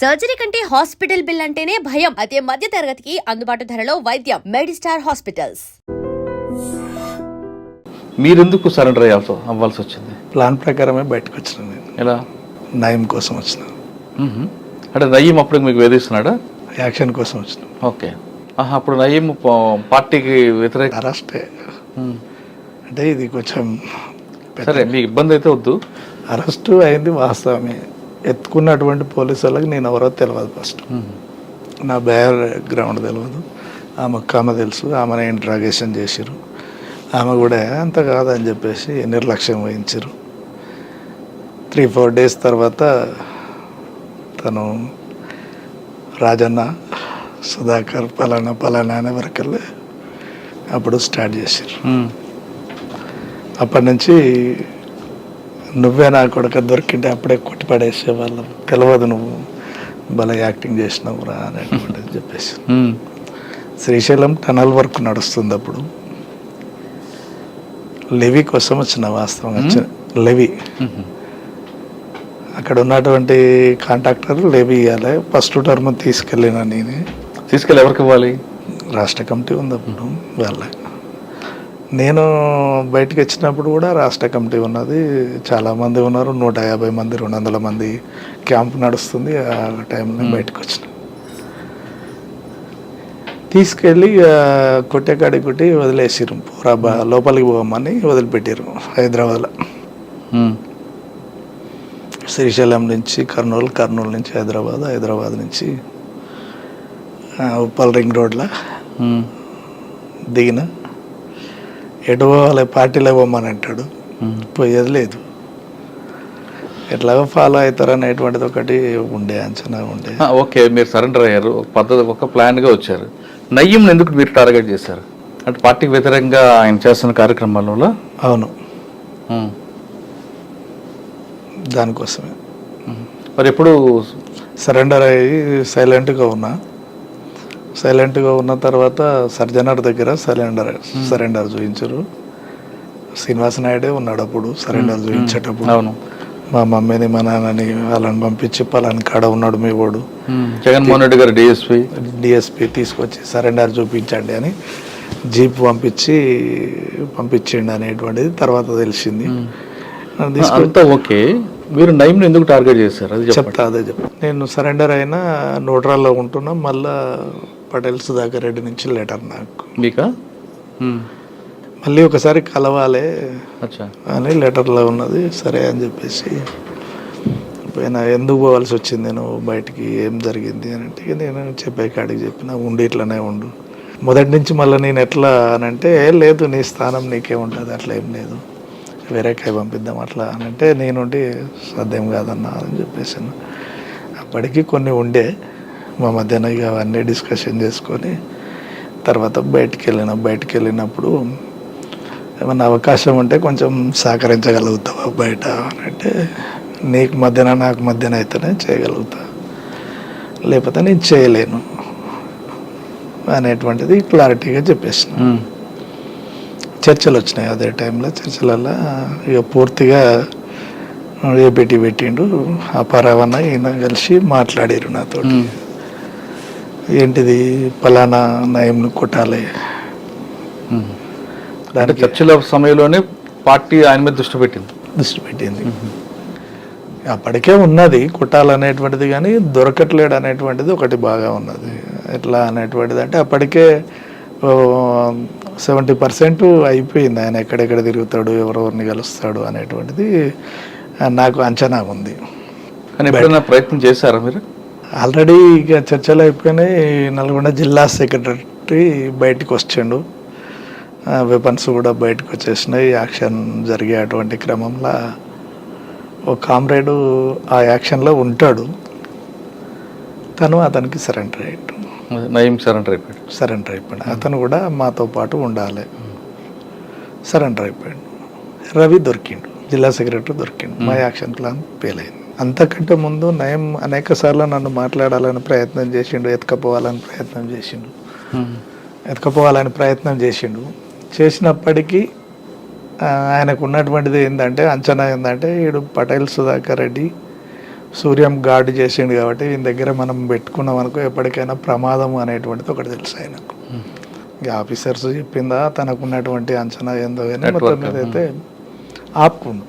Surgery కంటే hospital bill అంటేనే భయం. అదే మధ్య తరగతికి అందుబాటు ధరలో వైద్యం. Medistar hospitals. మీరెందుకు సరెండర్ అవ్వాల్సి వచ్చింది? ప్లాన్ ప్రకారమే బయటకు వచ్చిన నేను. ఎలా? నయం కోసం వచ్చిన. అంటే నయీం అప్పుడు మీకు వేధిస్తున్నాడా? యాక్షన్ కోసం వచ్చిన. ఓకే. అప్పుడు నయీం పార్టీకి వ్యతిరేక అరెస్టే. అంటే ఇది కొంచెం సరే, మీకు ఇబ్బంది అయితే వద్దు. అరెస్టు అయింది వాస్తవమే. ఎత్తుకున్నటువంటి పోలీసు వాళ్ళకి నేను ఎవరో తెలియదు. ఫస్ట్ నా బ్యాక్గ్రౌండ్ తెలియదు. ఆమె తెలుసు. ఆమెను ఇంట్రాగేషన్ చేసిరు. ఆమె కూడా అంత కాదని చెప్పేసి నిర్లక్ష్యం వహించారు. 3-4 డేస్ తర్వాత తను రాజన్న, సుధాకర్, పలానా అనే వరకల్లా అప్పుడు స్టార్ట్ చేశారు. అప్పటి నుంచి నువ్వే నా కొడుకు దొరికింటే అప్పుడే కొట్టి పడేసేవాళ్ళం. తెలియదు నువ్వు భలే యాక్టింగ్ చేసినావురా అనేటువంటిది చెప్పేసి. శ్రీశైలం టనల్ వర్క్ నడుస్తుంది. అప్పుడు లెవీ కోసం వచ్చిన, వాస్తవంగా వచ్చిన లెవీ. అక్కడ ఉన్నటువంటి కాంట్రాక్టర్ లెవీ ఇవ్వాలి. ఫస్ట్ టర్మ్ తీసుకెళ్ళినా నేనే. తీసుకెళ్ళి ఎవరికి ఇవ్వాలి? రాష్ట్ర కమిటీ ఉంది అప్పుడు వాళ్ళ. నేను బయటకు వచ్చినప్పుడు కూడా రాష్ట్ర కమిటీ ఉన్నది. చాలామంది ఉన్నారు. 150 మంది, 200 మంది క్యాంప్ నడుస్తుంది. ఆ టైంలో బయటకు వచ్చిన. తీసుకెళ్ళి కొట్టే కాడికి కొట్టి వదిలేసిరు. లోపలికి పోమని వదిలిపెట్టారు హైదరాబాద్లో. శ్రీశైలం నుంచి కర్నూలు నుంచి హైదరాబాద్ నుంచి ఉప్పల్ రింగ్ రోడ్లో దిగిన. ఎటు పోవాలి, పార్టీలో పోమని అంటాడు. పోయేది లేదు. ఎట్లాగో ఫాలో అవుతారు అనేటువంటిది ఒకటి ఉండే, అంచనా ఉండే. ఓకే, మీరు సరెండర్ అయ్యారు. ఒక ప్లాన్గా వచ్చారు. నయీంని ఎందుకు మీరు టార్గెట్ చేశారు? అంటే పార్టీకి వ్యతిరేకంగా ఆయన చేస్తున్న కార్యక్రమాల? అవును, దానికోసమే. మరి ఎప్పుడు సరెండర్ అయ్యి సైలెంట్గా ఉన్న తర్వాత సర్జనర్ దగ్గర సరెండర్ చూపించారు. శ్రీనివాస నాయుడే ఉన్నాడు అప్పుడు సరెండర్ చూపించేటప్పుడు. అవును, మా మమ్మీని మా నాన్నని వాళ్ళని పంపించి పలాని కాడ ఉన్నాడు మీ వాడు జగన్మోహన్ రెడ్డి గారు డిఎస్పీ తీసుకొచ్చి సరెండర్ చూపించండి అని జీప్ పంపించండి అనేటువంటిది తర్వాత తెలిసింది. ఓకే, మీరు నయీంని ఎందుకు టార్గెట్ చేశారు? అది చెప్తా. నేను సరెండర్ అయినా నోట్రాల్లో ఉంటున్నా. మళ్ళా పటేల్ సుధాకర్ రెడ్డి నుంచి లెటర్ నాకు మీకా మళ్ళీ ఒకసారి కలవాలి అని లెటర్లో ఉన్నది. సరే అని చెప్పేసి పోయినా. ఎందుకు పోవాల్సి వచ్చింది నేను బయటికి, ఏం జరిగింది అని అంటే నేను చెప్పే కాడికి చెప్పిన, ఉండి ఇట్లనే ఉండు. మొదటి నుంచి మళ్ళీ నేను ఎట్లా అని అంటే, లేదు నీ స్థానం నీకే ఉంటుంది, అట్లా ఏం లేదు, వేరే కాయ పంపిద్దాం అట్లా అని అంటే, నేనుండి సాధ్యం కాదన్నా అని చెప్పేసాను. అప్పటికి కొన్ని ఉండే మా మధ్యన. ఇక అవన్నీ డిస్కషన్ చేసుకొని తర్వాత బయటికి వెళ్ళినప్పుడు ఏమన్నా అవకాశం ఉంటే కొంచెం సహకరించగలుగుతావా బయట అని అంటే, నీకు మధ్యన నాకు మధ్యన అయితేనే చేయగలుగుతా, లేకపోతే నేను చేయలేను అనేటువంటిది క్లారిటీగా చెప్పేసిన. చర్చలు వచ్చినాయి అదే టైంలో. చర్చలలో ఇక పూర్తిగా ఏపీటీ పెట్టిండు. అపారావన్న ఈయన కలిసి మాట్లాడారు నాతో. ఏంటిది, పలానా నయంను కొట్టాలి. దాని చర్చల సమయంలోనే పార్టీ ఆయన మీద దృష్టి పెట్టింది. అప్పటికే ఉన్నది కొట్టాలనేటువంటిది, కానీ దొరకట్లేడు అనేటువంటిది ఒకటి బాగా ఉన్నది. ఎట్లా అనేటువంటిది అంటే అప్పటికే 70% అయిపోయింది. ఆయన ఎక్కడెక్కడ తిరుగుతాడు, ఎవరెవరిని కలుస్తాడు అనేటువంటిది నాకు అంచనా ఉంది. కానీ ఎప్పుడైనా ప్రయత్నం చేశారా మీరు? ఆల్రెడీ ఇక చర్చలు అయిపోయినాయి. నల్గొండ జిల్లా సెక్రటరీ బయటకు వచ్చిండు. వెపన్స్ కూడా బయటకు వచ్చేసినాయి. యాక్షన్ జరిగే అటువంటి క్రమంలో ఒక కామ్రేడు ఆ యాక్షన్లో ఉంటాడు. తను అతనికి సరెండర్ అయ్యాడు. నయీం సరెండర్ అయిపోయాడు. అతను కూడా మాతో పాటు ఉండాలి. సరెండర్ అయిపోయాడు. రవి దొరికిండు, జిల్లా సెక్రటరీ దొరికిండు. మా యాక్షన్ ప్లాన్ ఫెయిల్ అయింది. అంతకంటే ముందు నయం అనేక సార్లు నన్ను మాట్లాడాలని ప్రయత్నం చేసిండు, ఎత్తుకపోవాలని ప్రయత్నం చేసిండు. చేసినప్పటికీ ఆయనకు ఉన్నటువంటిది ఏంటంటే, అంచనా ఏంటంటే, వీడు పటేల్ సుధాకర్ రెడ్డి సూర్యం గార్డు చేసిండు కాబట్టి ఈయన దగ్గర మనం పెట్టుకున్నాం అనుకో ఎప్పటికైనా ప్రమాదం అనేటువంటిది ఒకటి తెలుసు ఆయనకు. ఇక ఆఫీసర్స్ చెప్పిందా తనకున్నటువంటి అంచనా ఏందో కానీ మొత్తం మీద అయితే ఆపుకుండు,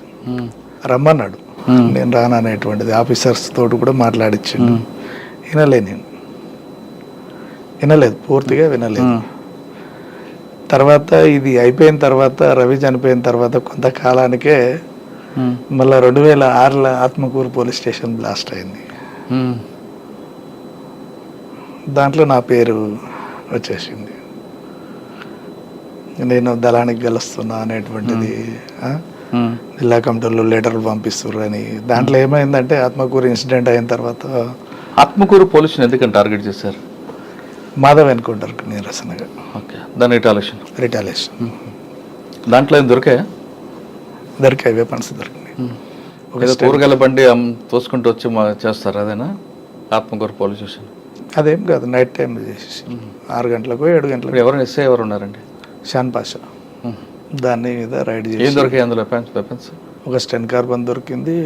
రమ్మన్నాడు. నేను రాను అనేటువంటిది ఆఫీసర్స్ తోటి కూడా మాట్లాడిచ్చిండు. వినలేదు, పూర్తిగా వినలేదు. తర్వాత ఇది అయిపోయిన తర్వాత, రవి చనిపోయిన తర్వాత కొంతకాలానికే మళ్ళీ 2006లో ఆత్మకూరు పోలీస్ స్టేషన్ బ్లాస్ట్ అయింది. దాంట్లో నా పేరు వచ్చేసింది, నేను దళానికి గెలుస్తున్నా అనేటువంటిది. జిల్లా కమిటీలో లెటర్లు పంపిస్తారు అని. దాంట్లో ఏమైందంటే ఆత్మకూరు ఇన్సిడెంట్ అయిన తర్వాత ఆత్మకూరు పోలీసుని ఎందుకని టార్గెట్ చేశారు? మాధవ్ ఎన్కౌంటర్కి నిరసనగా. ఓకే, దాని రిటాలియేషన్. దాంట్లో ఏం దొరికాయా? దొరికాయి, వెపన్స్ దొరికినాయి. కూరగాయల బండి తోసుకుంటూ వచ్చి చేస్తారు, అదేనా ఆత్మకూరు పోలీస్ స్టేషన్? అదేం కాదు, నైట్ టైంలో చేసేసి 6 గంటలకు 7 గంటలకు. ఎవరు ఉన్నారండి? షాన్ పాషా. దాని మీద రైడ్ చేసి. ఏం దొరికాయి అందులో వెపన్స్? ఒక స్టెన్ కార్బన్ దొరికింది,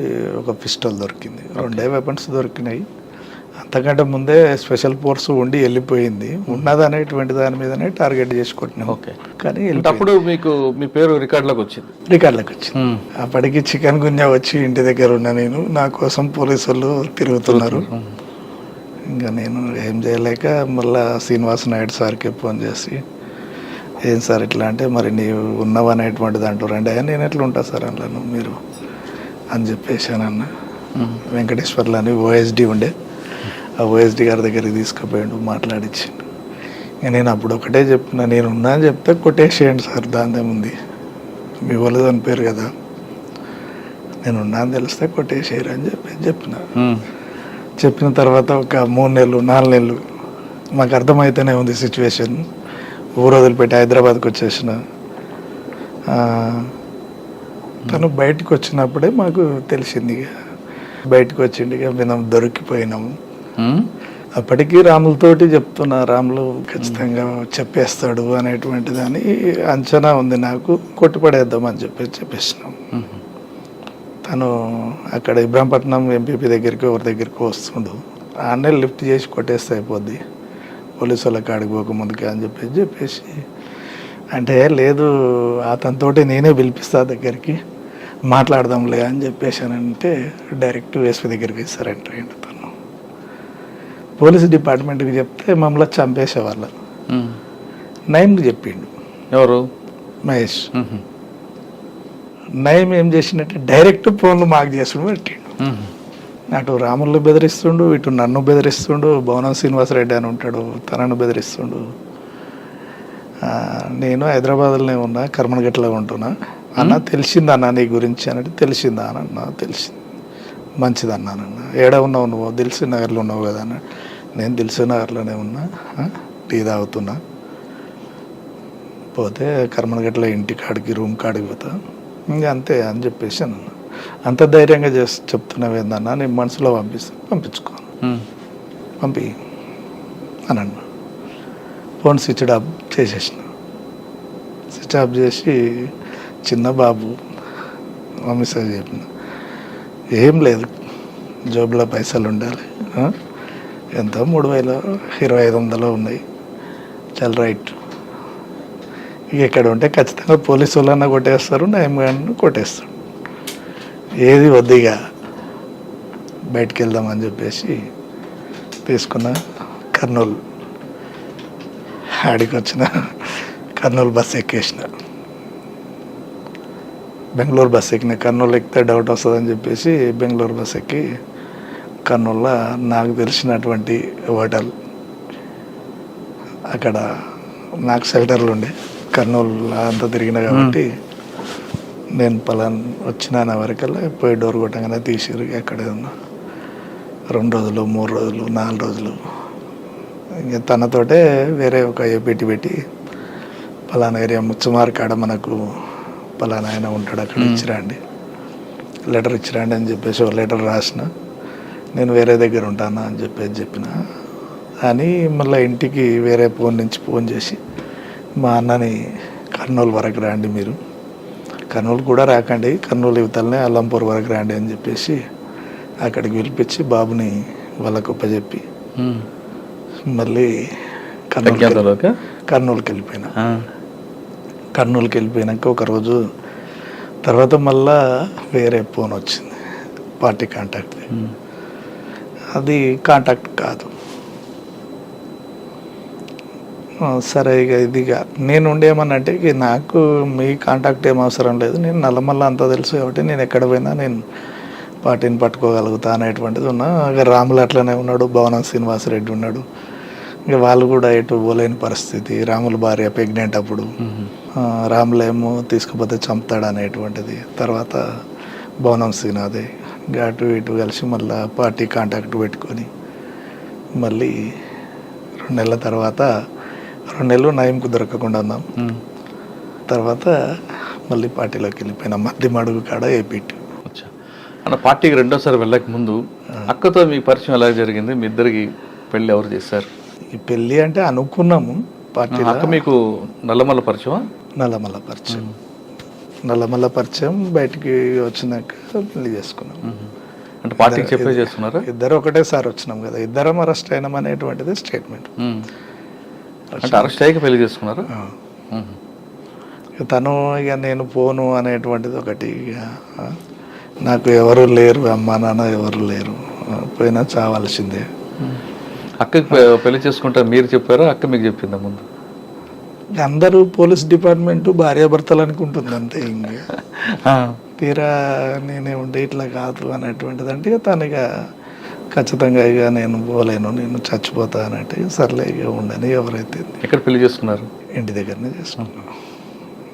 ఒక పిస్టల్ దొరికింది, 2 వెపన్స్ దొరికినాయి. అంతకంటే ముందే స్పెషల్ ఫోర్స్ ఉండి వెళ్ళిపోయింది. ఉన్నది అనేటువంటి దాని మీదనే టార్గెట్ చేసి కొట్టినాం. ఓకే, కానీ అప్పుడు మీకు మీ పేరు రికార్డులోకి వచ్చింది. అప్పటికి చికెన్ గున్యా వచ్చి ఇంటి దగ్గర ఉన్నా నేను. నా కోసం పోలీసు వాళ్ళు తిరుగుతున్నారు. ఇంకా నేను ఏం చేయలేక మళ్ళా శ్రీనివాస్ నాయుడు సార్కి ఫోన్ చేసి, ఏం సార్ ఇట్లా అంటే, మరి నీవు ఉన్నావు అనేటువంటిది అంటారండి. నేను ఎట్లా ఉంటా సార్ అందులో మీరు అని చెప్పేసానన్న. వెంకటేశ్వర్లు అని ఓఎస్డి ఉండే, ఆ ఓఎస్డి గారి దగ్గరికి తీసుకుపోయాడు, మాట్లాడించిండు. నేను అప్పుడు ఒకటే చెప్పిన, నేను ఉన్నా అని చెప్తే కొట్టేసేయండి సార్, దాందేముంది, మీ వాళ్ళు చనిపోయారు కదా, నేను ఉన్నా అని తెలిస్తే కొట్టేసేయరు అని చెప్పిన తర్వాత ఒక 3 నెలలు 4 నెలలు మాకు అర్థమైతేనే ఉంది సిచ్యువేషన్. ఊరు వదిలిపెట్టి హైదరాబాద్కి వచ్చేసిన. తను బయటకు వచ్చినప్పుడే మాకు తెలిసింది. బయటకు వచ్చింది, మేము దొరికిపోయినాము. అప్పటికీ రాములతోటి చెప్తున్నా, రాములు ఖచ్చితంగా చెప్పేస్తాడు అనేటువంటి దాని అంచనా ఉంది నాకు. కొట్టుపడేద్దామని చెప్పేసినాం. తను అక్కడ ఇబ్రాహీంపట్నం ఎంపీపీ దగ్గరికి ఎవరి దగ్గరికి వస్తుండు, ఆన్నే లిఫ్ట్ చేసి కొట్టేస్తే అయిపోద్ది పోలీసు వాళ్ళ కాడికి పోక ముందుకే అని చెప్పేసి అంటే, లేదు అతనితోటి నేనే పిలిపిస్తా దగ్గరికి, మాట్లాడదాంలే అని చెప్పేసానంటే డైరెక్ట్ ఎస్పీ దగ్గరికి సరెండర్ అయ్యిండు. తను పోలీస్ డిపార్ట్మెంట్కి చెప్తే మమ్మల్ని చంపేసేవాళ్ళు. నయంకి చెప్పిండు. ఎవరు? మహేష్. నయం ఏం చేసినట్టే డైరెక్ట్ ఫోన్లు మాకు చేసుకుని పెట్టిండు. అటు రాములు బెదిరిస్తుండు, ఇటు నన్ను బెదిరిస్తుండు, భవనం శ్రీనివాసరెడ్డి అని ఉంటాడు, తనను బెదిరిస్తుండు. నేను హైదరాబాద్లోనే ఉన్నా, కర్మనగట్లో ఉంటున్నా. అన్న తెలిసిందా అన్న నీ గురించి అంటే, తెలిసిందా అన్న, తెలిసింది, మంచిది అన్నానన్న. ఏడ ఉన్నావు నువ్వు? దిల్సుఖ్ నగర్లో ఉన్నావు కదా అన్న. నేను దిల్సుఖ్ నగర్లోనే ఉన్నా, టీ తాగుతున్నా, పోతే కర్మనగట్లో ఇంటి కాడికి రూమ్ కాడికి పోతా, ఇంకా అంతే అని చెప్పేసి అన్న. అంత ధైర్యంగా చెప్తున్నావు ఏందన్నా, నేను మనసులో పంపించుకో, పంపి అని అన్నా. ఫోన్ స్విచ్ ఆఫ్ చేసేసిన. స్విచ్ ఆఫ్ చేసి చిన్న బాబు మెసేజ్ చెప్పిన, ఏం లేదు జోబులో పైసలు ఉండాలి, ఎంత 3,000-2,500 ఉన్నాయి, చాలా రైట్. ఇక ఇక్కడ ఉంటే ఖచ్చితంగా పోలీసు వాళ్ళన్నా కొట్టేస్తారు, నయం గారిని కొట్టేస్తాడు, ఏది వద్దిగా బయటికి వెళ్దామని చెప్పేసి తీసుకున్న. కర్నూలు ఆడికి వచ్చిన, కర్నూలు బస్సు ఎక్కేసిన, బెంగళూరు బస్సు ఎక్కిన. కర్నూలు ఎక్కితే డౌట్ వస్తుందని చెప్పేసి బెంగళూరు బస్సు ఎక్కి కర్నూలులో నాకు తెలిసినటువంటి హోటల్, అక్కడ నాకు షెల్టర్లు ఉండే. కర్నూలు అంతా తిరిగిన కాబట్టి నేను వచ్చిన వరకల్లా పోయి డోర్ కొట్టగానే తీసిరు. అక్కడే ఉన్నా 2 రోజులు 3 రోజులు 4 రోజులు. ఇంకా తనతోటే వేరే ఒక ఏపీటీ పెట్టి, పలానా ఏరియా ముచ్చమార్ కాడ మనకు పలానా ఆయన ఉంటాడు, అక్కడ ఇచ్చిరండి, లెటర్ ఇచ్చిరండి అని చెప్పేసి ఒక లెటర్ రాసిన. నేను వేరే దగ్గర ఉంటానా అని చెప్పిన. అని మళ్ళీ ఇంటికి వేరే ఫోన్ నుంచి ఫోన్ చేసి, మా అన్నని కర్నూలు వరకు రండి, మీరు కర్నూలు కూడా రాకండి, కర్నూలు యువతలనే అల్లంపూర్ వరకు రండి అని చెప్పేసి అక్కడికి పిలిపించి బాబుని వాళ్ళకు ఒప్పచెప్పి మళ్ళీ కర్నూలుకి వెళ్ళిపోయినా. కర్నూలుకి వెళ్ళిపోయినాక ఒకరోజు తర్వాత మళ్ళా వేరే ఫోన్ వచ్చింది, పార్టీ కాంటాక్ట్. అది కాంటాక్ట్ కాదు. సరే ఇక ఇదిగా నేను ఉండేమనంటే ఇక నాకు మీ కాంటాక్ట్ ఏం అవసరం లేదు, నేను నల్లమల్ల అంతా తెలుసు కాబట్టి నేను ఎక్కడ పోయినా నేను పార్టీని పట్టుకోగలుగుతా అనేటువంటిది ఉన్నా. ఇక రాములు అట్లనే ఉన్నాడు, భవనం శ్రీనివాసరెడ్డి ఉన్నాడు. ఇక వాళ్ళు కూడా ఎటు పోలేని పరిస్థితి. రాముల భార్య ప్రెగ్నెంట్ అప్పుడు, రాములేమో తీసుకుపోతే చంపుతాడు అనేటువంటిది. తర్వాత భవనం శ్రీనాథే అటు ఇటు కలిసి మళ్ళీ పార్టీ కాంటాక్ట్ పెట్టుకొని మళ్ళీ 2 నెలల తర్వాత 2 నెలలు నయంకు దొరకకుండా ఉన్నాం. తర్వాత మళ్ళీ పార్టీలోకి వెళ్ళిపోయినా మధ్య మడుగు కాడ ఏపీటీ. అన్న పార్టీకి రెండోసారి వెళ్ళక ముందు అక్కతో మీ పరిచయం ఎలా జరిగింది? మీ ఇద్దరికి పెళ్ళి ఎవరు చేశారు? ఈ పెళ్ళి అంటే అనుకున్నాము పార్టీ. అక్క మీకు నల్లమల్ల పరిచయం? నల్లమల్ల పరిచయం బయటికి వచ్చినాక పెళ్లి చేసుకున్నాం. అంటే పార్టీకి చెప్పే చేసుకున్నారా? ఇద్దరు ఒకటేసారి వచ్చినాం కదా, ఇద్దరం అరెస్ట్ అయినాం అనేటువంటిది స్టేట్మెంట్. అంటే అరెస్ట్ అయ్యాక పెళ్లి చేసుకున్నారా? తను ఇక నేను పోను అనేటువంటిది ఒకటి. ఇక నాకు ఎవరు లేరు, అమ్మా నాన్న ఎవరు లేరు, పోయినా చావాల్సిందే. అక్కకి పెళ్లి చేసుకుంటారు మీరు చెప్పారా, అక్క మీకు చెప్పిందా ముందు? అందరూ పోలీస్ డిపార్ట్మెంట్ భార్యాభర్తలు అనుకుంటుంది అంతే. ఇంకా తీరా నేనే ఉండే ఇట్లా కాదు అనేటువంటిది అంటే తను ఇక ఖచ్చితంగా ఇక నేను పోలేను, నేను చచ్చిపోతా అన్నట్టు సర్లే ఇక ఉండని. ఎవరైతే ఎక్కడ పెళ్లి చేసుకున్నారు? ఇంటి దగ్గరనే చేసుకున్నాం.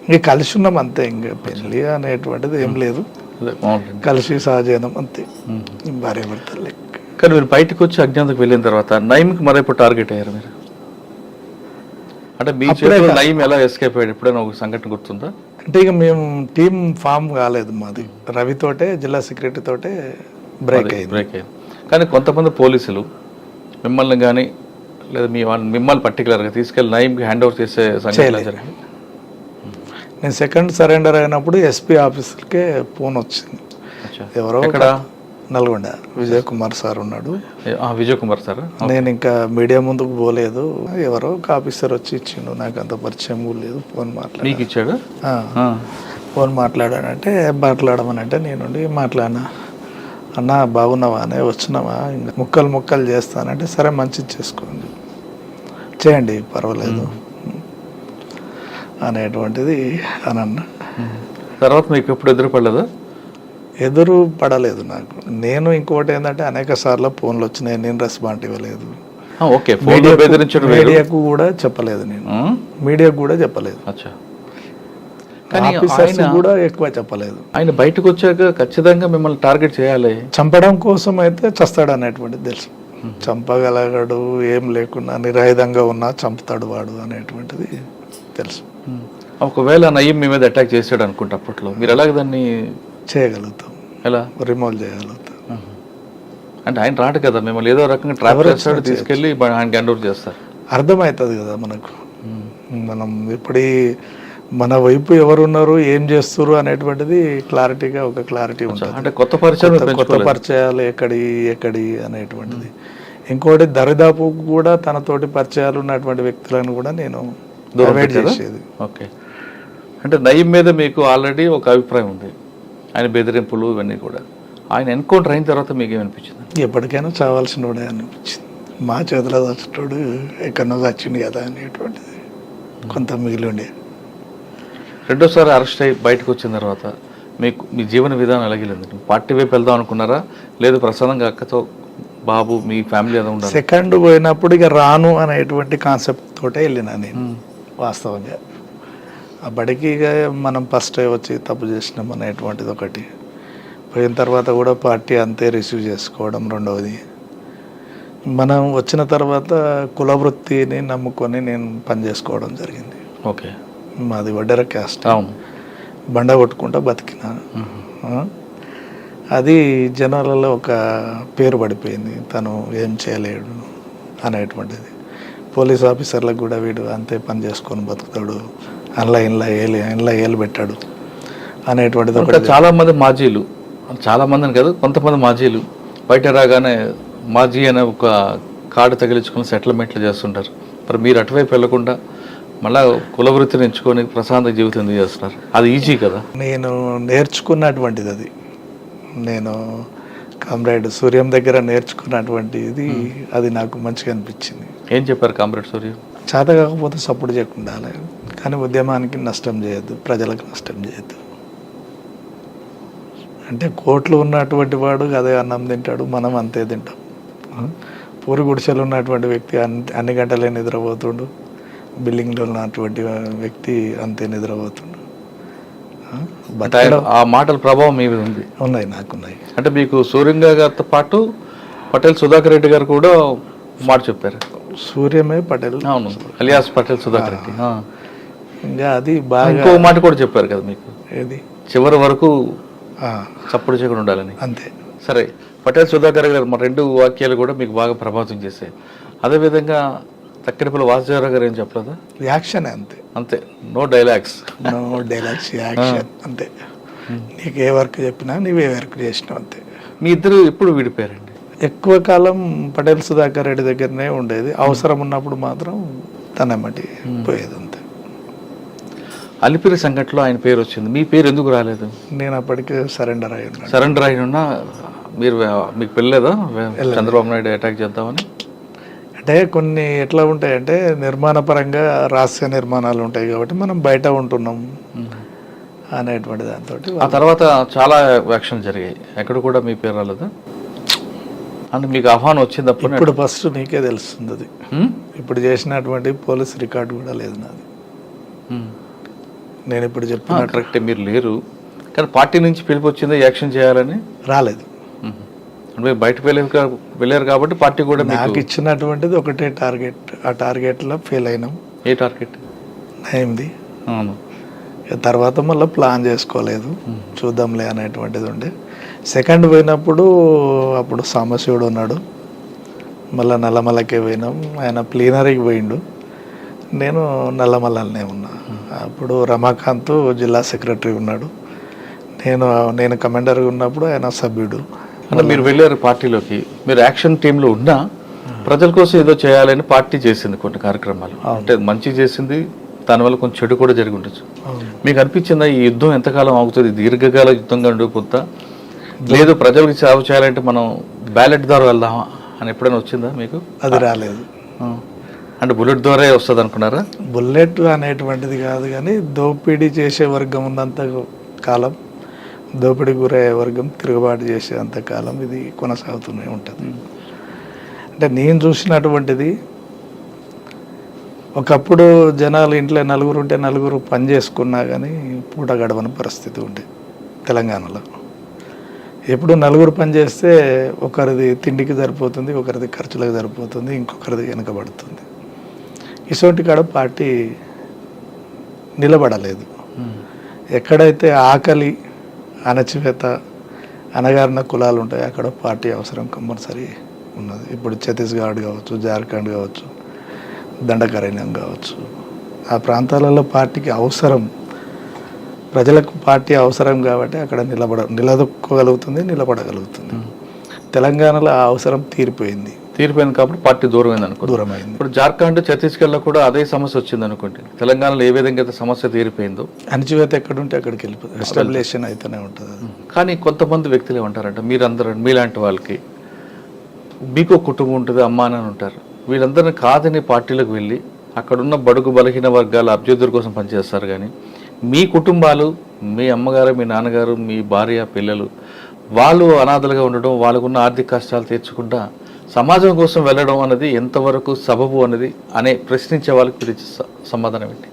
ఇంక కలిసి ఉన్నాం అంతే, ఇంకా పెళ్ళి అనేటువంటిది ఏం లేదు, కలిసి సహజీవనం అంతే, భార్యాభర్తలు లెక్క. కానీ మీరు బయటకు వచ్చి అజ్ఞాతకు వెళ్ళిన తర్వాత నయీంకి మరైపు టార్గెట్ అయ్యారు మీరు? అంటే మీ చేతిలో నయీం ఎలా ఎస్కేప్ అయ్యాడు? ఎప్పుడైనా ఒక సంఘటన గుర్తుందా? అంటే ఇక మేము టీం ఫామ్ కాలేదు మాది, రవితోటే జిల్లా సెక్రటరీ తోటే బ్రేక్ అయింది. కానీ కొంతమంది పోలీసులు మిమ్మల్ని కానీ లేదా మిమ్మల్ని పర్టికులర్గా తీసుకెళ్ళి నయీంకి హ్యాండ్ ఓవర్ చేసే సంఘటన జరిగింది. నేను సెకండ్ సరెండర్ అయినప్పుడు ఎస్పీ ఆఫీస్కే ఫోన్ వచ్చింది. ఎవరో ఇక్కడ నల్గొండ విజయ్ కుమార్ సార్ ఉన్నాడు. విజయ్ కుమార్ సార్? నేను ఇంకా మీడియా ముందుకు పోలేదు, ఎవరో ఒక ఆఫీసర్ వచ్చి ఇచ్చిండు, నాకు అంత పరిచయం లేదు. ఫోన్ మీకు ఇచ్చాడు? ఫోన్ మాట్లాడానంటే మాట్లాడమనంటే నేనుండి మాట్లాడినా. అన్న బాగున్నావా అనే వచ్చినావా, ఇంకా ముక్కలు చేస్తానంటే సరే మంచిది చేసుకోండి, చేయండి పర్వాలేదు అనేటువంటిది అని అన్న. తర్వాత మీకు ఎప్పుడు ఎదురుపడలేదా? ఎదురు పడలేదు నాకు. నేను ఇంకోటి ఏంటంటే అనేక సార్లు ఫోన్లు వచ్చినాయి, నేను రెస్పాండ్ ఇవ్వలేదు. మీడియాకు కూడా చెప్పలేదు, నేను మీడియాకు కూడా చెప్పలేదు, ఆఫీసర్స్ కూడా ఎక్కువ చెప్పలేదు. ఆయన బయటకు వచ్చాక ఖచ్చితంగా మిమ్మల్ని టార్గెట్ చేయాలి, చంపడం కోసం అయితే చస్తాడు అనేటువంటిది తెలుసు. చంపగలగడు, ఏం లేకున్నా నిరాయుధంగా ఉన్నా చంపుతాడు వాడు అనేటువంటిది తెలుసు. ఒకవేళ నయీం మీ మీద అటాక్ చేసాడు అనుకుంటే అప్పట్లో మీరు ఎలాగ దాన్ని చేయగలుగుతాం? ఎలా రిమూవ్ చేయగలుగుతాం? అంటే ఆయన రాడు కదా, మిమ్మల్ని ఏదో రకంగా ట్రాప్ చేస్తాడు, తీసుకెళ్ళి ఆయన హ్యాండ్ ఓవర్ చేస్తారు. అర్థమవుతుంది కదా మనకు, మనం ఇప్పుడు మన వైపు ఎవరున్నారు, ఏం చేస్తారు అనేటువంటిది క్లారిటీగా ఒక క్లారిటీ ఉంటుంది. అంటే కొత్త పరిచయాలు ఎక్కడి అనేటువంటిది. ఇంకోటి దరిదాపు కూడా తనతోటి పరిచయాలు ఉన్నటువంటి వ్యక్తులను కూడా నేను అవాయిడ్ చేసేది. ఓకే. అంటే నయీం మీద మీకు ఆల్రెడీ ఒక అభిప్రాయం ఉంది, ఆయన బెదిరింపులు ఇవన్నీ కూడా. ఆయన ఎన్కౌంటర్ అయిన తర్వాత మీకు ఏమనిపించింది? ఎప్పటికైనా చావాల్సిన వాడే అనిపించింది. మా చేతిలో చచ్చేటోడు ఎక్కడో చచ్చింది కదా అనేటువంటిది కొంత మిగిలి ఉండే. రెండోసారి అరెస్ట్ అయ్యి బయటకు వచ్చిన తర్వాత మీకు మీ జీవన విధానం ఎలాగెళ్ళింది? పార్టీ వైపు వెళ్దాం అనుకున్నారా, లేదు ప్రసాదంగా అక్కతో బాబు మీ ఫ్యామిలీ ఏదో ఉండాలి? సెకండ్ పోయినప్పుడు ఇక రాను అనేటువంటి కాన్సెప్ట్ తోటే వెళ్ళినా నేను. వాస్తవంగా ఆ బడికి ఇక మనం ఫస్ట్ వచ్చి తప్పు చేసినాం అనేటువంటిది ఒకటి. పోయిన తర్వాత కూడా పార్టీ అంతే రిసీవ్ చేసుకోవడం రెండవది. మనం వచ్చిన తర్వాత కుల వృత్తిని నమ్ముకొని నేను పని చేసుకోవడం జరిగింది. ఓకే. మాది వడ్డెర క్యాస్ట్, బండ కొట్టుకుంటా బతికినా. అది జనాలలో ఒక పేరు పడిపోయింది, తను ఏం చేయలేడు అనేటువంటిది. పోలీస్ ఆఫీసర్లకు కూడా వీడు అంతే పని చేసుకొని బతుకుతాడు, ఇంట్లో ఏలు పెట్టాడు అనేటువంటిది ఒకటి. చాలామంది మాజీలు, చాలామందిని కాదు కొంతమంది మాజీలు బయట రాగానే మాజీ అనే ఒక కార్డు తగిలించుకుని సెటిల్మెంట్లు చేస్తుంటారు. మరి మీరు అటువైపు వెళ్లకుండా మళ్ళా కులవృత్తిని ఎంచుకొని ప్రశాంత జీవితం ఎందుకు చేస్తున్నారు? అది ఈజీ కదా. నేను నేర్చుకున్నటువంటిది అది. నేను కామ్రేడ్ సూర్యం దగ్గర నేర్చుకున్నటువంటిది అది నాకు మంచిగా అనిపించింది. ఏం చెప్పారు కామ్రేడ్ సూర్యం? చేత కాకపోతే సపోర్ట్ చేయకుండా కానీ ఉద్యమానికి నష్టం చేయొద్దు, ప్రజలకు నష్టం చేయొద్దు. అంటే కోట్లు ఉన్నటువంటి వాడు అదే అన్నం తింటాడు, మనం అంతే తింటాం. పూరి గుడిసెలు ఉన్నటువంటి వ్యక్తి అన్ని గంటలే నిద్రపోతుండు, బిల్డింగ్లో ఉన్నటువంటి వ్యక్తి అంతే నిద్రపోతుండు. ఆ మాటల ప్రభావం మీ మీద ఉంది? ఉన్నాయి, నాకున్నాయి. అంటే మీకు సూర్యం గారితో పాటు పటేల్ సుధాకర్ రెడ్డి గారు కూడా మాట చెప్పారు. సూర్యమే పటేల్, అవును, అలియాస్ పటేల్ సుధాకర్ రెడ్డి. ఇంకా అది బాగా ఇంకో మాట కూడా చెప్పారు కదా మీకు, ఏది చివరి వరకు చప్పుడు చేయకుండా ఉండాలని. అంతే. సరే, పటేల్ సుధాకర్ గారు మా రెండు వాక్యాలు కూడా మీకు బాగా ప్రభావితం చేశాయి. అదేవిధంగా తక్కిడిపల్లి వాసుదేవరావు గారు ఏం చెప్పలేదా? యాక్షన్ అంతే, అంతే, no dialogues. No dialogues, action అంతే. నీకు ఏ వర్క్ చెప్పినా నీవే వర్క్ చేసినావు అంతే. మీ ఇద్దరు ఎప్పుడు విడిపోయారండి? ఎక్కువ కాలం పటేల్ సుధాకర్ రెడ్డి దగ్గరనే ఉండేది. అవసరం ఉన్నప్పుడు మాత్రం తనమ్మటి పోయేది అంతే. అలిపిరి సంఘటనలో ఆయన పేరు వచ్చింది, మీ పేరు ఎందుకు రాలేదు? నేను అప్పటికే సరెండర్ అయ్యాను. సరెండర్ అయినా మీరు మీకు పెళ్ళలేదా చంద్రబాబు నాయుడు అటాక్ చేద్దామని? అంటే కొన్ని ఎట్లా ఉంటాయంటే నిర్మాణ పరంగా రహస్య నిర్మాణాలు ఉంటాయి కాబట్టి మనం బయట ఉంటున్నాం అనేటువంటి దాంతో. ఆ తర్వాత చాలా యాక్షన్ జరిగాయి, ఎక్కడ కూడా మీ పేరు రాలేదా? అంటే మీకు ఆహ్వానం వచ్చింది అప్పుడు? ఇప్పుడు ఫస్ట్ నీకే తెలుస్తుంది అది. ఇప్పుడు చేసినటువంటి పోలీస్ రికార్డు కూడా లేదు నాది. నేను ఇప్పుడు చెప్పిన కరెక్టే, మీరు లేరు కానీ పార్టీ నుంచి పిలుపు వచ్చింది యాక్షన్ చేయాలని. రాలేదు. అంటే బయట వెళ్ళారు కాబట్టి పార్టీ కూడా నాకు ఇచ్చినటువంటిది ఒకటే టార్గెట్. ఆ టార్గెట్లో ఫెయిల్ అయినాం. ఏ టార్గెట్? అయింది. అవును. తర్వాత మళ్ళీ ప్లాన్ చేసుకోలేదు, చూద్దాంలే అనేటువంటిది ఉండే. సెకండ్ పోయినప్పుడు అప్పుడు సాంబశివుడు ఉన్నాడు, మళ్ళీ నల్లమల్లకే పోయినాం. ఆయన ప్లీనరీకి పోయిండు, నేను నల్లమల్లనే ఉన్నా. అప్పుడు రమాకాంత్ జిల్లా సెక్రటరీ ఉన్నాడు, నేను కమాండర్గా ఉన్నప్పుడు ఆయన సభ్యుడు. అంటే మీరు వెళ్ళారు పార్టీలోకి, మీరు యాక్షన్ టీంలో ఉన్నా ప్రజల కోసం ఏదో చేయాలని పార్టీ చేసింది కొన్ని కార్యక్రమాలు. అంటే మంచి చేసింది, దానివల్ల కొంచెం చెడు కూడా జరిగి ఉండొచ్చు. మీకు అనిపించిందా ఈ యుద్ధం ఎంతకాలం ఆగుతుంది, దీర్ఘకాల యుద్ధంగా ఉండిపోతా, లేదు ప్రజలకు సేవ చేయాలంటే మనం బ్యాలెట్ ద్వారా వెళ్దామా అని ఎప్పుడైనా వచ్చిందా మీకు? అది రాలేదు. అంటే బుల్లెట్ ద్వారా వస్తుంది అనుకున్నారా? బుల్లెట్ అనేటువంటిది కాదు, కానీ దోపిడీ చేసే వర్గం ఉన్నంత కాలం, దోపిడీ గురయ్యే వర్గం తిరుగుబాటు చేసేంత కాలం ఇది కొనసాగుతూనే ఉంటుంది. అంటే నేను చూసినటువంటిది, ఒకప్పుడు జనాలు ఇంట్లో నలుగురు ఉంటే నలుగురు పని చేసుకున్నా కానీ పూట గడవని పరిస్థితి ఉండే తెలంగాణలో. ఎప్పుడు నలుగురు పని చేస్తే ఒకరిది తిండికి సరిపోతుంది, ఒకరిది ఖర్చులకు సరిపోతుంది, ఇంకొకరిది వెనకబడుతుంది. ఇటువంటి కాడ పార్టీ నిలబడలేదు. ఎక్కడైతే ఆకలి, అణచివేత, అణగారిన కులాలు ఉంటాయి అక్కడ పార్టీ అవసరం కంపల్సరీ ఉన్నది. ఇప్పుడు ఛత్తీస్గఢ్ కావచ్చు, జార్ఖండ్ కావచ్చు, దండకారణ్యం కావచ్చు, ఆ ప్రాంతాలలో పార్టీకి అవసరం, ప్రజలకు పార్టీ అవసరం కాబట్టి అక్కడ నిలదొక్కగలుగుతుంది, నిలబడగలుగుతుంది. తెలంగాణలో ఆ అవసరం తీరిపోయింది కాబట్టి పార్టీ దూరమైంది అనుకో. దూరమైంది. ఇప్పుడు జార్ఖండ్, ఛత్తీస్గఢ్లో కూడా అదే సమస్య వచ్చింది అనుకోండి. తెలంగాణలో ఏ విధంగా అయితే సమస్య తీరిపోయిందో, అణచివేత ఎక్కడుంటే అక్కడికి వెళ్ళిపోతుంది, ఎస్టాబ్లిషన్ అయితేనే ఉంటుంది. కానీ కొంతమంది వ్యక్తులు ఏమంటారంటే, మీరందరూ మీలాంటి వాళ్ళకి మీకు కుటుంబం ఉంటుంది, అమ్మా అని ఉంటారు, వీళ్ళందరినీ కాదని పార్టీలకు వెళ్ళి అక్కడున్న బడుగు బలహీన వర్గాల అభ్యుద్ధుల కోసం పనిచేస్తారు. కానీ మీ కుటుంబాలు, మీ అమ్మగారు, మీ నాన్నగారు, మీ భార్య, పిల్లలు, వాళ్ళు అనాథలుగా ఉండడం, వాళ్ళకున్న ఆర్థిక కష్టాలు తీర్చకుండా సమాజం కోసం వెళ్ళడం అనేది ఎంతవరకు సబబు అనేది ప్రశ్నించే వాళ్ళకి మీరు సమాధానం ఏంటి?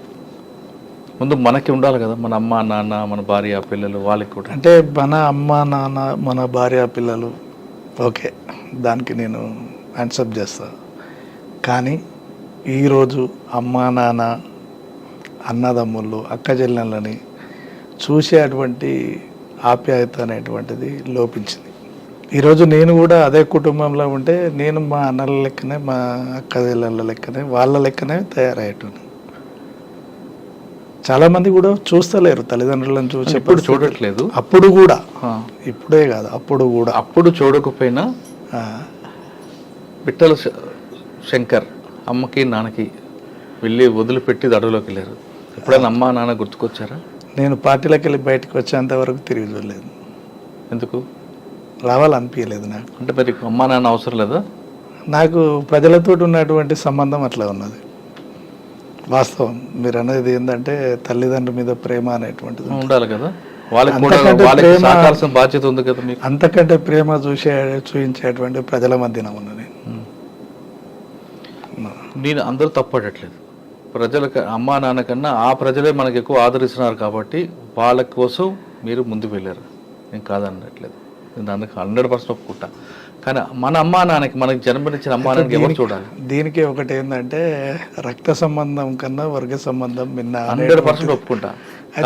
ముందు మనకి ఉండాలి కదా, మన అమ్మ నాన్న, మన భార్య పిల్లలు, వాళ్ళకి కూడా. అంటే మన అమ్మ నాన్న, మన భార్య పిల్లలు, ఓకే, దానికి నేను యాక్సెప్ట్ చేస్తాను. కానీ ఈరోజు అమ్మ నాన్న, అన్నదమ్ముళ్ళు, అక్క చెల్లెళ్ళని చూసేటువంటి ఆప్యాయత అనేటువంటిది లోపించింది. ఈరోజు నేను కూడా అదే కుటుంబంలో ఉంటే నేను మా అన్నల లెక్కనే, మా అక్క చెల్లెళ్ళ లెక్కనే, వాళ్ళ లెక్కనే తయారయ్యేటాను. చాలా మంది కూడా చూస్తలేరు తల్లిదండ్రులను చూసి. ఇప్పుడు చూడట్లేదు. అప్పుడు కూడా, ఇప్పుడే కాదు అప్పుడు కూడా. అప్పుడు చూడకపోయినా పిట్టల శంకర్ అమ్మకి నాన్నకి వెళ్ళి వదిలిపెట్టి అడవిలోకి వెళ్ళారు. ఎప్పుడైనా అమ్మ నాన్న గుర్తుకొచ్చారా? నేను పార్టీలోకి వెళ్ళి బయటకు వచ్చేంత వరకు తిరిగి చూడలేదు. ఎందుకు రావాలనిపించలేదు నాకు. అంటే మరి అమ్మా నాన్న అవసరం లేదా? నాకు ప్రజలతో ఉన్నటువంటి సంబంధం అట్లా ఉన్నది. వాస్తవం మీరు అనేది ఏంటంటే తల్లిదండ్రుల మీద ప్రేమ అనేటువంటిది ఉండాలి కదా, వాళ్ళకి కూడా వాళ్ళకి సహకారాల్సిన బాధ్యత ఉంది కదా మీకు. అంతకంటే ప్రేమ చూపించేటువంటి ప్రజల మధ్యన ఉన్నా నేను అందరూ తప్పడట్లేదు. ప్రజలకు అమ్మా నాన్న కన్నా ఆ ప్రజలే మనకు ఎక్కువ ఆదరిస్తున్నారు కాబట్టి వాళ్ళ కోసం మీరు ముందుకు వెళ్ళారు. నేను కాదనట్లేదు, నేను అందుకు 100% ఒప్పుకుంటా. కానీ మన అమ్మా నాన్నకి, మనకి జన్మనిచ్చిన అమ్మా నాన్నకి ఎవరు చూడాలి? దీనికి ఒకటి ఏంటంటే రక్త సంబంధం కన్నా వర్గ సంబంధం మిన్న 100% ఒప్పుకుంటా.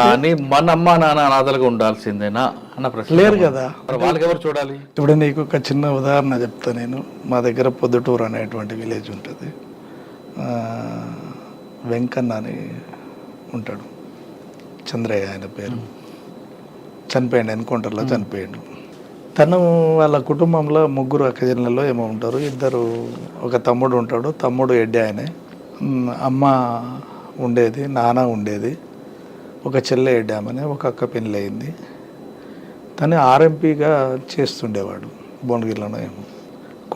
కానీ మన అమ్మా నాన్న అనాథలుగా ఉండాల్సిందేనా అన్న ప్రశ్న లేరు కదా. వాళ్ళకి ఎవరు చూడాలి? ఇప్పుడు నీకు ఒక చిన్న ఉదాహరణ చెప్తా నేను. మా దగ్గర పొద్దుటూరు అనేటువంటి విలేజ్ ఉంటుంది. వెంకన్న అని ఉంటాడు, చంద్రయ్య ఆయన పేరు. చనిపోయాడు, ఎన్కౌంటర్లో చనిపోయాడు. తను వాళ్ళ కుటుంబంలో 3 అక్కజనులలో ఏమో ఉంటారు. 2 ఒక తమ్ముడు ఉంటాడు, తమ్ముడు ఎడ్డి ఆయనే. అమ్మ ఉండేది, నాన్న ఉండేది, ఒక చెల్లె ఎడ్డామని, ఒక అక్క పెళ్ళి అయింది. తను ఆర్ఎంపీగా చేస్తుండేవాడు భువనగిరిలోనో ఏమో.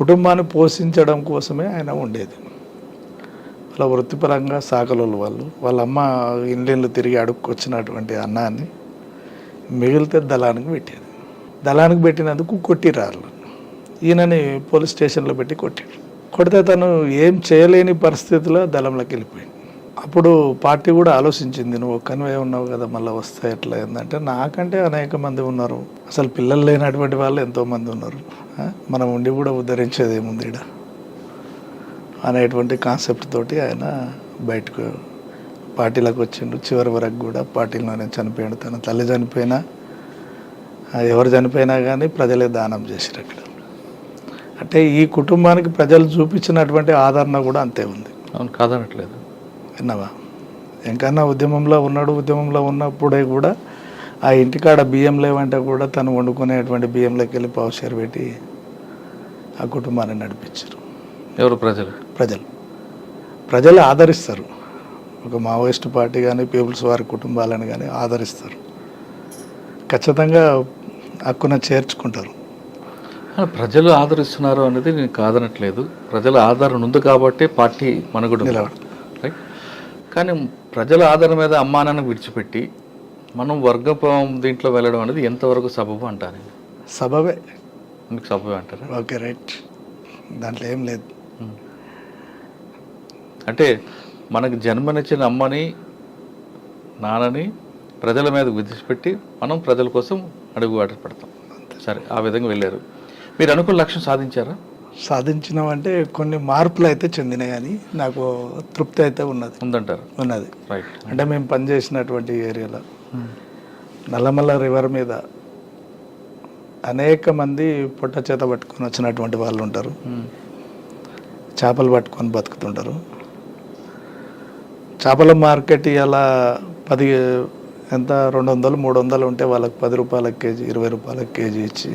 కుటుంబాన్ని పోషించడం కోసమే ఆయన ఉండేది. వాళ్ళ వృత్తిపరంగా సాకలోళ్ళు వాళ్ళు. వాళ్ళ అమ్మ ఇండ్లు తిరిగి అడుక్కొచ్చినటువంటి అన్నాన్ని మిగిలితే దళానికి పెట్టేది. దళానికి పెట్టినందుకు కొట్టిరారు. ఈయనని పోలీస్ స్టేషన్లో పెట్టి కొట్టాడు. కొడితే తను ఏం చేయలేని పరిస్థితిలో దళంలోకి వెళ్ళిపోయింది. అప్పుడు పార్టీ కూడా ఆలోచించింది, నువ్వు ఒక్కనివే ఉన్నావు కదా, మళ్ళీ వస్తే ఎట్లా ఏంటంటే, నాకంటే అనేక మంది ఉన్నారు, అసలు పిల్లలు లేనటువంటి వాళ్ళు ఎంతోమంది ఉన్నారు, మనం ఉండి కూడా ఉద్ధరించేది ఏముంది ఇక్కడ అనేటువంటి కాన్సెప్ట్ తోటి ఆయన బయటకు పార్టీలోకి వచ్చిండు. చివరి వరకు కూడా పార్టీలోనే చనిపోయాడు. తన తల్లి చనిపోయినా, ఎవరు చనిపోయినా కానీ ప్రజలే దానం చేశారు అక్కడ. అంటే ఈ కుటుంబానికి ప్రజలు చూపించినటువంటి ఆదరణ కూడా అంతే ఉంది. అవును, కాదనట్లేదు. విన్నావా? ఇంకన్నా ఉద్యమంలో ఉన్నాడు. ఉద్యమంలో ఉన్నప్పుడే కూడా ఆ ఇంటికాడ బియ్యం లేవంటే కూడా తను వండుకునేటువంటి బియ్యంలోకి వెళ్ళి పావుషేరు పెట్టి ఆ కుటుంబాన్ని నడిపించారు. ఎవరు? ప్రజలు. ప్రజలు ఆదరిస్తారు. ఒక మావోయిస్ట్ పార్టీ కానీ పీపుల్స్ వారి కుటుంబాలను కానీ ఆదరిస్తారు, ఖచ్చితంగా హక్కున చేర్చుకుంటారు. ప్రజలు ఆదరిస్తున్నారు అనేది నేను కాదనట్లేదు. ప్రజల ఆదరణ ఉంది కాబట్టి పార్టీ మనుగడ రైట్. కానీ ప్రజల ఆదరణ మీద అమ్మానాన్ని విడిచిపెట్టి మనం వర్గం దీంట్లో వెళ్ళడం అనేది ఎంతవరకు సబబు అంటారు? సబబే. మీకు సబబే అంటారా? ఓకే, రైట్, దాంట్లో ఏం లేదు. అంటే మనకు జన్మనిచ్చిన అమ్మని నాన్నని ప్రజల మీద విడిచిపెట్టి మనం ప్రజల కోసం అడుగు పడతాం. సరే, ఆ విధంగా వెళ్ళారు. మీరు అనుకున్న లక్ష్యం సాధించారా? సాధించినామంటే కొన్ని మార్పులు అయితే చెందినాయి కానీ నాకు తృప్తి అయితే ఉందంటారు. ఉన్నది. రైట్. అంటే మేము పనిచేసినటువంటి ఏరియాలో నల్లమల్ల రివర్ మీద అనేక మంది పొట్ట చేత పట్టుకొని వచ్చినటువంటి వాళ్ళు ఉంటారు. చేపలు పట్టుకొని బతుకుతుంటారు. చేపల మార్కెట్ ఇలా 10 ఎంత 200-300 ఉంటే వాళ్ళకి 10 రూపాయల కేజీ 20 రూపాయల కేజీ ఇచ్చి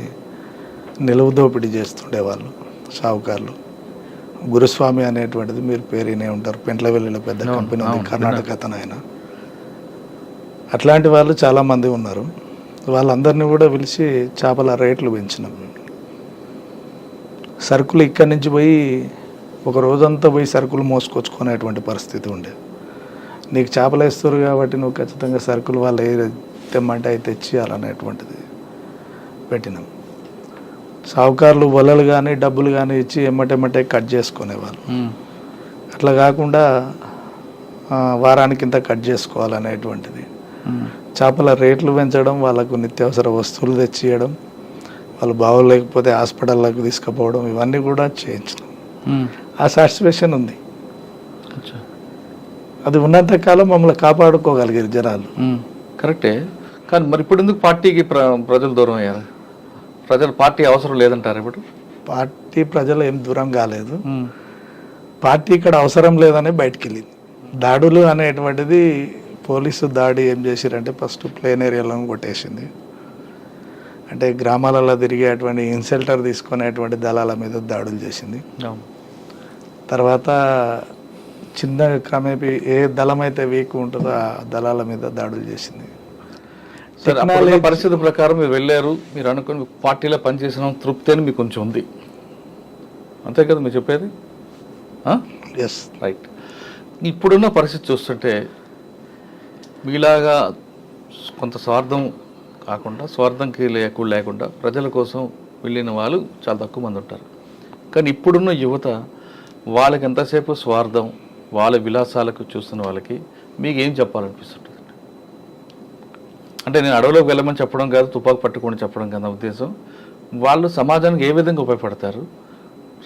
నిలువు దోపిడీ చేస్తుండేవాళ్ళు షావుకారులు. గురుస్వామి అనేటువంటిది మీరు పేరు వినే ఉంటారు, పెంట్లవెల్లిలో పెద్ద కంపెనీ ఉంది, కర్ణాటక అతను ఆయన. అట్లాంటి వాళ్ళు చాలామంది ఉన్నారు. వాళ్ళందరినీ కూడా పిలిచి చేపల రేట్లు పెంచినాం. సరుకులు ఇక్కడి నుంచి పోయి ఒక రోజంతా పోయి సరుకులు మోసుకొచ్చుకునేటువంటి పరిస్థితి ఉండేది. నీకు చేపలు వేస్తారు కాబట్టి నువ్వు ఖచ్చితంగా సరుకులు వాళ్ళు ఏ తెమ్మంటే అవి తెచ్చియాలనేటువంటిది పెట్టినాం. సావుకారులు వలలు కానీ డబ్బులు కానీ ఇచ్చి ఎమ్మటెమ్మటే కట్ చేసుకునేవాళ్ళు. అట్లా కాకుండా వారానికి ఇంత కట్ చేసుకోవాలనేటువంటిది. చేపల రేట్లు పెంచడం, వాళ్ళకు నిత్యావసర వస్తువులు తెచ్చియడం, వాళ్ళు బాగోలేకపోతే హాస్పిటల్లోకి తీసుకుపోవడం, ఇవన్నీ కూడా చేయించినాం. ఆ సాటిస్ఫాక్షన్ ఉంది. అది ఉన్నంతకాలం మమ్మల్ని కాపాడుకోగలిగారు జనాలు. కరెక్టే. కానీ మరి ఇప్పుడు ఎందుకు పార్టీకి ప్రజలు దూరం అయ్యారు? ప్రజలు పార్టీ అవసరం లేదంటారు ఇప్పుడు? పార్టీ ప్రజలు ఏం దూరం కాలేదు. పార్టీ ఇక్కడ అవసరం లేదని బయటికి వెళ్ళింది. దాడులు అనేటువంటిది పోలీసు దాడి ఏం చేసిరంటే ఫస్ట్ ప్లేన్ ఏరియాలో కొట్టేసింది. అంటే గ్రామాలలో తిరిగేటువంటి ఇన్సెల్టర్ తీసుకునేటువంటి దళాల మీద దాడులు చేసింది. తర్వాత చిన్న క్రమేపీ ఏ దళం అయితే వీక్ ఉంటుందో ఆ దళాల మీద దాడులు చేసింది. సరే, అప్పుడున్న పరిస్థితి ప్రకారం మీరు వెళ్ళారు, మీరు అనుకుని పార్టీలో పనిచేసిన తృప్తి అని మీకు కొంచెం ఉంది, అంతే కదా మీరు చెప్పేది? Yes, right. ఇప్పుడున్న పరిస్థితి చూస్తుంటే మీలాగా కొంత స్వార్థం కాకుండా, స్వార్థంకి లేకుండా ప్రజల కోసం వెళ్ళిన వాళ్ళు చాలా తక్కువ మంది ఉంటారు. కానీ ఇప్పుడున్న యువత వాళ్ళకి ఎంతసేపు స్వార్థం, వాళ్ళ విలాసాలకు చూస్తున్న వాళ్ళకి మీకు ఏం చెప్పాలనిపిస్తుంటుంది? అంటే నేను అడవిలోకి వెళ్ళమని చెప్పడం కాదు, తుపాకు పట్టుకొని చెప్పడం కాదు నా ఉద్దేశం. వాళ్ళు సమాజానికి ఏ విధంగా ఉపయోగపడతారు,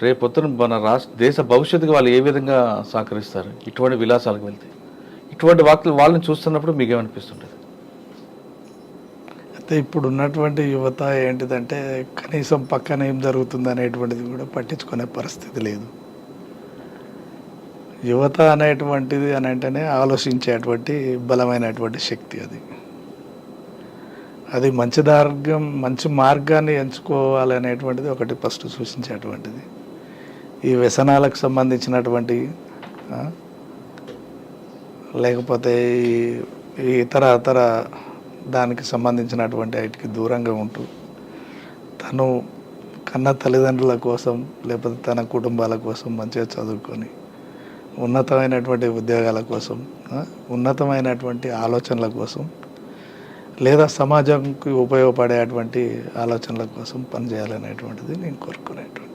రేపొద్దున మన దేశ భవిష్యత్తుకి వాళ్ళు ఏ విధంగా సహకరిస్తారు ఇటువంటి విలాసాలకు వెళ్తే? ఇటువంటి వాళ్ళని చూస్తున్నప్పుడు మీకు ఏమనిపిస్తుంటుంది? అయితే ఇప్పుడు ఉన్నటువంటి యువత ఏంటిదంటే కనీసం పక్కన ఏం జరుగుతుంది అనేటువంటిది కూడా పట్టించుకునే పరిస్థితి లేదు. యువత అనేటువంటిది అని అంటేనే ఆలోచించేటువంటి బలమైనటువంటి శక్తి. అది మంచి మార్గాన్ని ఎంచుకోవాలి అనేటువంటిది ఒకటి ఫస్ట్ సూచించేటువంటిది. ఈ వ్యసనాలకు సంబంధించినటువంటి లేకపోతే ఈ ఇతర దానికి సంబంధించినటువంటి వాటికి దూరంగా ఉంటూ తను కన్న తల్లిదండ్రుల కోసం లేకపోతే తన కుటుంబాల కోసం మంచిగా చదువుకొని ఉన్నతమైనటువంటి ఉద్యోగాల కోసం, ఉన్నతమైనటువంటి ఆలోచనల కోసం, లేదా సమాజంకి ఉపయోగపడేటువంటి ఆలోచనల కోసం పనిచేయాలనేటువంటిది నేను కోరుకునేటువంటి